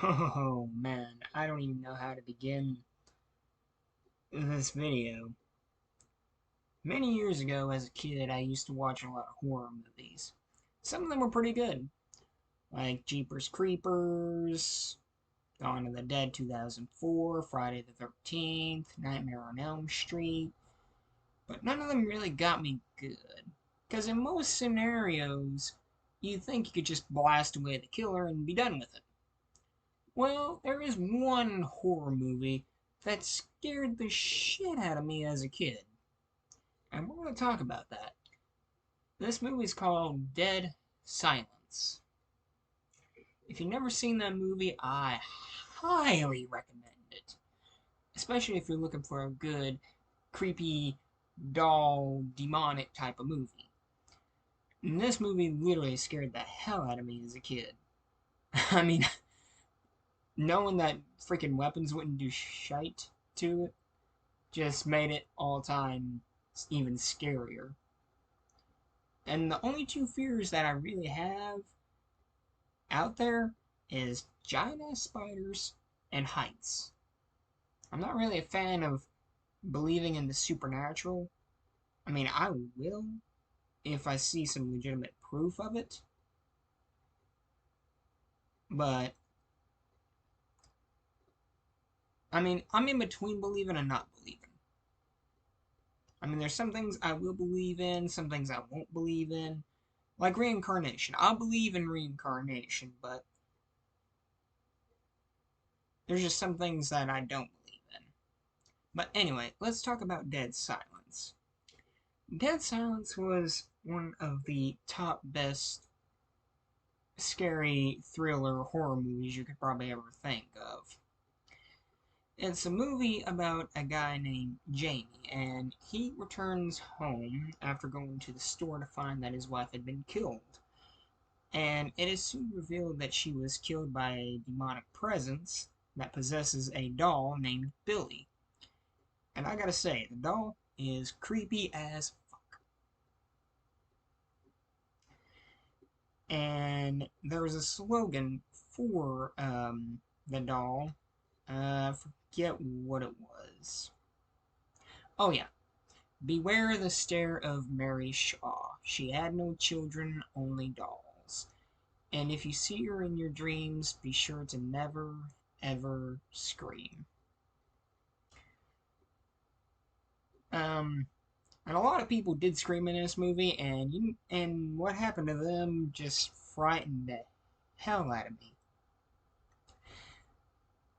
Oh man, I don't even know how to begin this video. Many years ago, as a kid, I used to watch a lot of horror movies. Some of them were pretty good, like Jeepers Creepers, Dawn of the Dead 2004, Friday the 13th, Nightmare on Elm Street, but none of them really got me good. Because in most scenarios, you think you could just blast away the killer and be done with it. Well, there is one horror movie that scared the shit out of me as a kid, and we're going to talk about that. This movie is called Dead Silence. If you've never seen that movie, I highly recommend it, especially if you're looking for a good, creepy, doll, demonic type of movie. And this movie literally scared the hell out of me as a kid. I mean, knowing that freaking weapons wouldn't do shite to it just made it all time even scarier. And the only two fears that I really have out there is giant ass spiders and heights. I'm not really a fan of believing in the supernatural. I mean, I will if I see some legitimate proof of it, but I mean, I'm in between believing and not believing. I mean, there's some things I will believe in, some things I won't believe in. Like reincarnation. I'll believe in reincarnation, but there's just some things that I don't believe in. But anyway, let's talk about Dead Silence. Dead Silence was one of the top best scary thriller horror movies you could probably ever think of. It's a movie about a guy named Jamie, and he returns home after going to the store to find that his wife had been killed. And it is soon revealed that she was killed by a demonic presence that possesses a doll named Billy. And I gotta say, the doll is creepy as fuck. And there was a slogan for the doll. I forget what it was. Oh yeah. Beware the stare of Mary Shaw. She had no children, only dolls. And if you see her in your dreams, be sure to never, ever scream. Um, and a lot of people did scream in this movie, and what happened to them just frightened the hell out of me.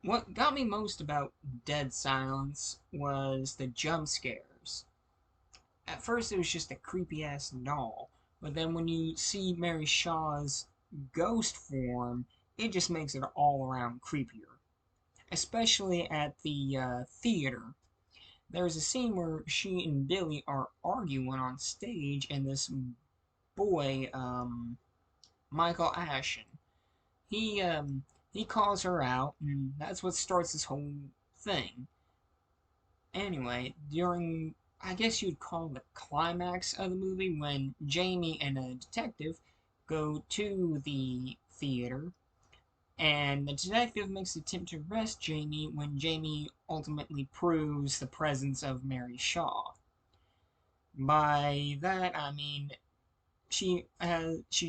What got me most about Dead Silence was the jump scares. At first, it was just a creepy ass doll, but then when you see Mary Shaw's ghost form, it just makes it all around creepier. Especially at the theater. There's a scene where she and Billy are arguing on stage, and this boy, Michael Ashen, he he calls her out, and that's what starts this whole thing. Anyway, during I guess you'd call the climax of the movie when Jamie and a detective go to the theater, and the detective makes the attempt to arrest Jamie when Jamie ultimately proves the presence of Mary Shaw. By that I mean she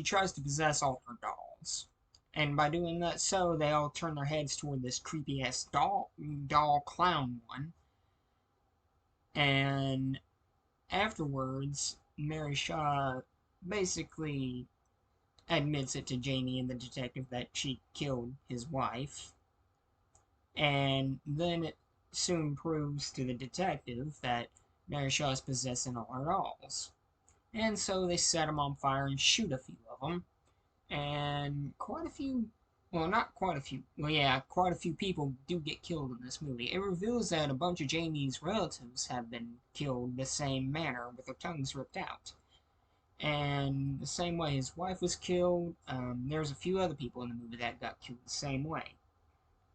tries to possess all her dolls. And by doing that so they all turn their heads toward this creepy ass doll clown one. And afterwards Mary Shaw basically admits it to Jamie and the detective that she killed his wife. And then it soon proves to the detective that Mary Shaw is possessing all her dolls. And so they set them on fire and shoot a few of them. And quite a few, well, not quite a few, well, yeah, quite a few people do get killed in this movie. It reveals that a bunch of Jamie's relatives have been killed the same manner, with their tongues ripped out. And the same way his wife was killed, there's a few other people in the movie that got killed the same way.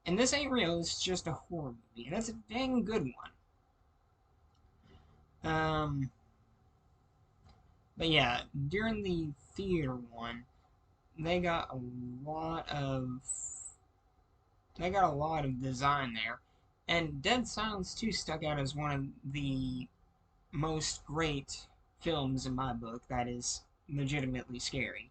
And this ain't real, it's just a horror movie, and it's a dang good one. But yeah, during the theater one, they got a lot of They got a lot of design there. And Dead Silence 2 stuck out as one of the most great films in my book that is legitimately scary.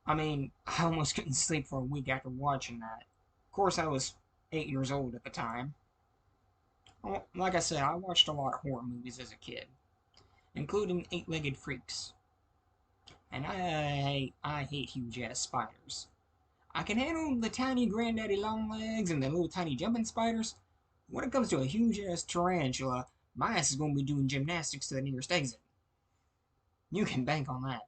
I mean, I almost couldn't sleep for a week after watching that. Of course, I was 8 years old at the time. Like I said, I watched a lot of horror movies as a kid, including Eight-Legged Freaks. And I hate huge ass spiders. I can handle the tiny granddaddy long legs and the little tiny jumping spiders. When it comes to a huge ass tarantula, my ass is gonna be doing gymnastics to the nearest exit. You can bank on that.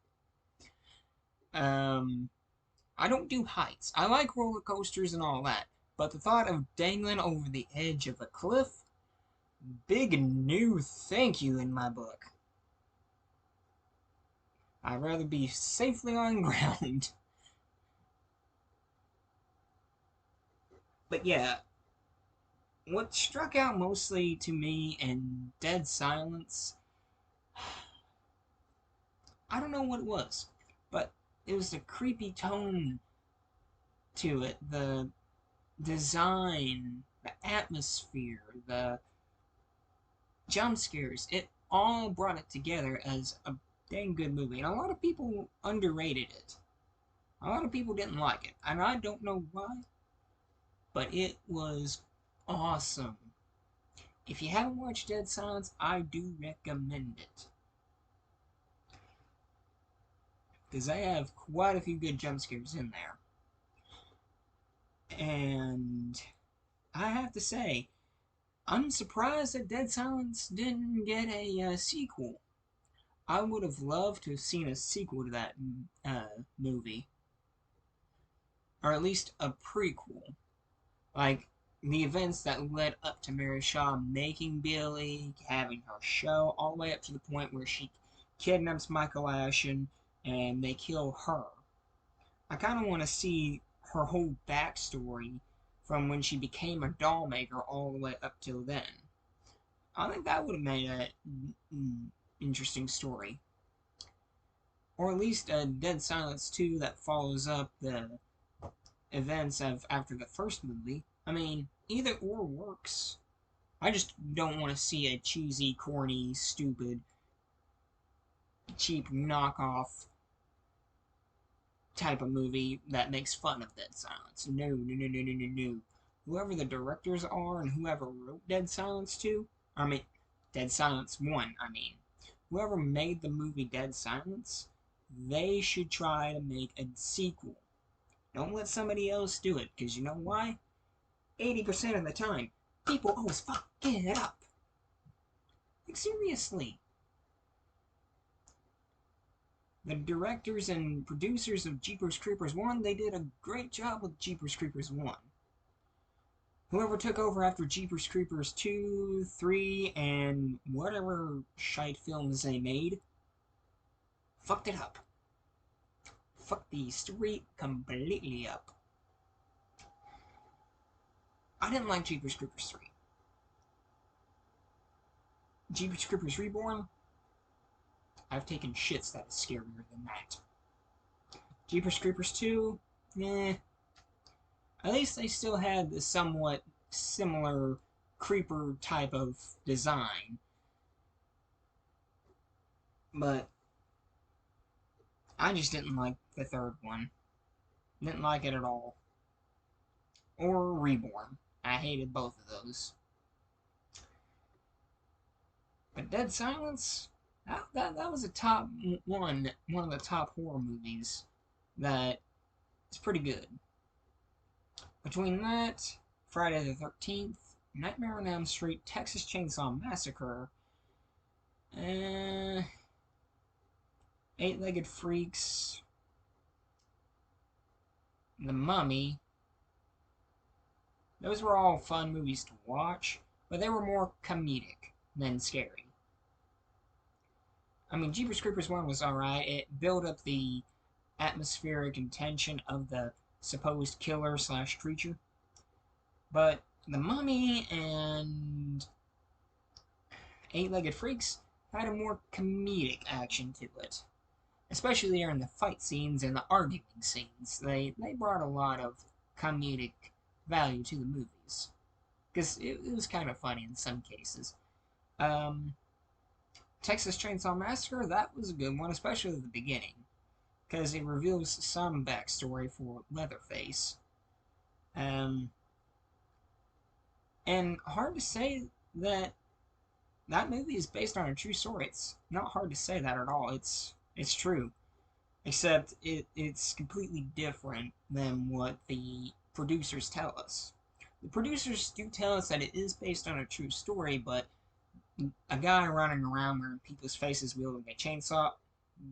I don't do heights. I like roller coasters and all that, but the thought of dangling over the edge of a cliff, big new thank you in my book. I'd rather be safely on ground. But yeah, what struck out mostly to me in Dead Silence, I don't know what it was, but it was the creepy tone to it, the design, the atmosphere, the jump scares. It all brought it together as a dang good movie, and a lot of people underrated it. A lot of people didn't like it, and I don't know why, but it was awesome. If you haven't watched Dead Silence, I do recommend it. Because they have quite a few good jump scares in there. And I have to say, I'm surprised that Dead Silence didn't get a sequel. I would have loved to have seen a sequel to that movie. Or at least a prequel. Like, the events that led up to Mary Shaw making Billy, having her show, all the way up to the point where she kidnaps Michael Ashton and they kill her. I kind of want to see her whole backstory from when she became a doll maker all the way up till then. I think that would have made an interesting story. Or at least a Dead Silence 2 that follows up the events of after the first movie. I mean, either or works. I just don't want to see a cheesy, corny, stupid, cheap knockoff type of movie that makes fun of Dead Silence. No, no, no, no, no, no, no. Whoever the directors are and whoever wrote Dead Silence 2, I mean, Dead Silence 1, I mean, whoever made the movie Dead Silence, they should try to make a sequel. Don't let somebody else do it, because you know why? 80% of the time, people always fuck it up. Like, seriously. The directors and producers of Jeepers Creepers 1, they did a great job with Jeepers Creepers 1. Whoever took over after Jeepers Creepers 2, 3, and whatever shite films they made, fucked it up. Fucked the story completely up. I didn't like Jeepers Creepers 3. Jeepers Creepers Reborn, I've taken shits that is scarier than that. Jeepers Creepers 2, eh. At least they still had the somewhat similar creeper type of design. But I just didn't like the third one. Didn't like it at all. Or Reborn. I hated both of those. But Dead Silence, that was a top one of the top horror movies that is pretty good. Between that, Friday the 13th, Nightmare on Elm Street, Texas Chainsaw Massacre, Eight-Legged Freaks, The Mummy, those were all fun movies to watch, but they were more comedic than scary. I mean, Jeepers Creepers 1 was alright. It built up the atmospheric and tension of the supposed killer slash creature. But The Mummy and Eight-Legged Freaks had a more comedic action to it. Especially during the fight scenes and the arguing scenes. They brought a lot of comedic value to the movies. Because it was kind of funny in some cases. Um, Texas Chainsaw Massacre, that was a good one, especially at the beginning. Because it reveals some backstory for Leatherface. Um, and hard to say that that movie is based on a true story. It's not hard to say that at all. It's true, except it's completely different than what the producers tell us. The producers do tell us that it is based on a true story, but a guy running around wearing people's faces wielding a chainsaw,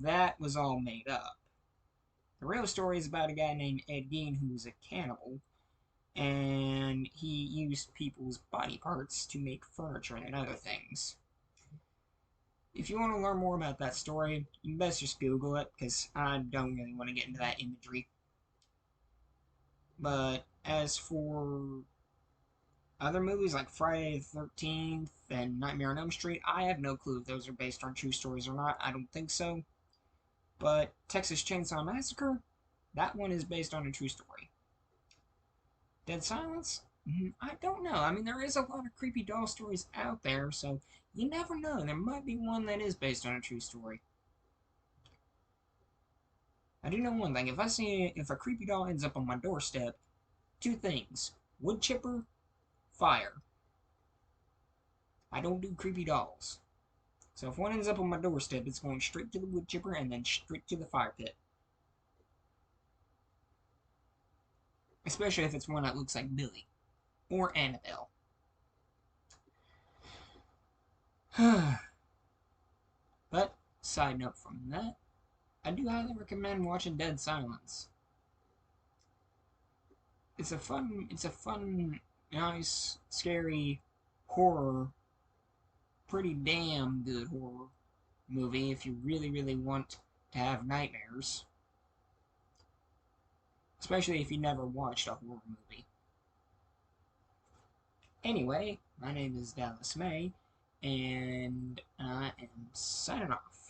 that was all made up. The real story is about a guy named Ed Gein who was a cannibal, and he used people's body parts to make furniture and other things. If you want to learn more about that story, you best just Google it, because I don't really want to get into that imagery. But as for other movies like Friday the 13th and Nightmare on Elm Street, I have no clue if those are based on true stories or not. I don't think so. But Texas Chainsaw Massacre, that one is based on a true story. Dead Silence? I don't know. I mean, there is a lot of creepy doll stories out there, so you never know. There might be one that is based on a true story. I do know one thing. If a creepy doll ends up on my doorstep, two things. Wood chipper, fire. I don't do creepy dolls. So if one ends up on my doorstep, it's going straight to the wood chipper and then straight to the fire pit. Especially if it's one that looks like Billy. Or Annabelle. But, side note from that, I do highly recommend watching Dead Silence. It's a fun, nice, scary horror, pretty damn good horror movie if you really, really want to have nightmares. Especially if you never watched a horror movie. Anyway, my name is Dallas May, and I am signing off.